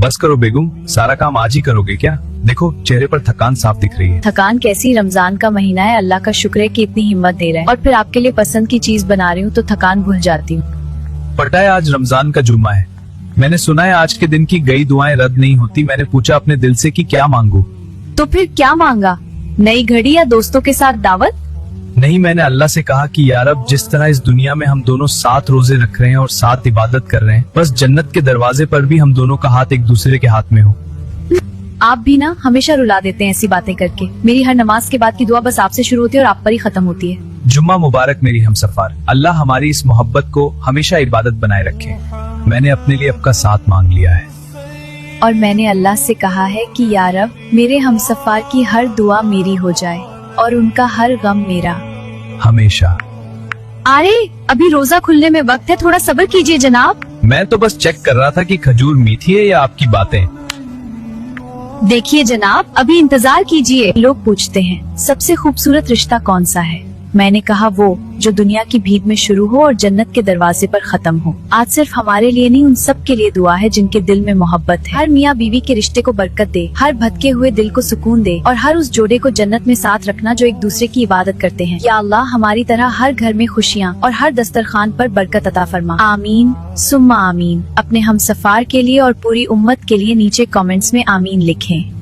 बस करो बेगम, सारा काम आज ही करोगे क्या? देखो चेहरे पर थकान साफ दिख रही है। थकान कैसी, रमजान का महीना है, अल्लाह का शुक्र है कि इतनी हिम्मत दे रहा है। और फिर आपके लिए पसंद की चीज बना रही हूँ तो थकान भूल जाती हूँ। पता है आज रमजान का जुम्मा है। मैंने सुना है आज के दिन की गई दुआएं रद्द नहीं होती। मैंने पूछा अपने दिल से कि क्या मांगू। तो फिर क्या मांगा? नई घड़ी या दोस्तों के साथ दावत? नहीं, मैंने अल्लाह से कहा कि यार अब जिस तरह इस दुनिया में हम दोनों 7 रोजे रख रहे हैं और 7 इबादत कर रहे हैं, बस जन्नत के दरवाजे पर भी हम दोनों का हाथ एक दूसरे के हाथ में हो। आप भी ना हमेशा रुला देते हैं ऐसी बातें करके। मेरी हर नमाज के बाद की दुआ बस आपसे शुरू होती है और आप पर ही खत्म होती है। जुम्मा मुबारक मेरी हमसफर। अल्लाह हमारी इस मोहब्बत को हमेशा इबादत बनाए रखे। मैंने अपने लिए आपका साथ मांग लिया है और मैंने अल्लाह से कहा है कि या रब मेरे हमसफर की हर दुआ मेरी हो जाए और उनका हर गम मेरा हमेशा। अरे अभी रोजा खुलने में वक्त है, थोड़ा सब्र कीजिए जनाब। मैं तो बस चेक कर रहा था कि खजूर मीठी है या आपकी बातें। देखिए जनाब, अभी इंतजार कीजिए। लोग पूछते हैं सबसे खूबसूरत रिश्ता कौन सा है? मैंने कहा वो जो दुनिया की भीड़ में शुरू हो और जन्नत के दरवाजे पर खत्म हो। आज सिर्फ हमारे लिए नहीं, उन सब के लिए दुआ है जिनके दिल में मोहब्बत है। हर मियाँ बीवी के रिश्ते को बरकत दे, हर भटके हुए दिल को सुकून दे और हर उस जोड़े को जन्नत में साथ रखना जो एक दूसरे की इबादत करते हैं। या अल्लाह हमारी तरह हर घर में खुशियाँ और हर दस्तरखान पर बरकत अता फरमा। आमीन सुम्मा आमीन। अपने हमसफार के लिए और पूरी उम्मत के लिए नीचे कमेंट्स में आमीन लिखें।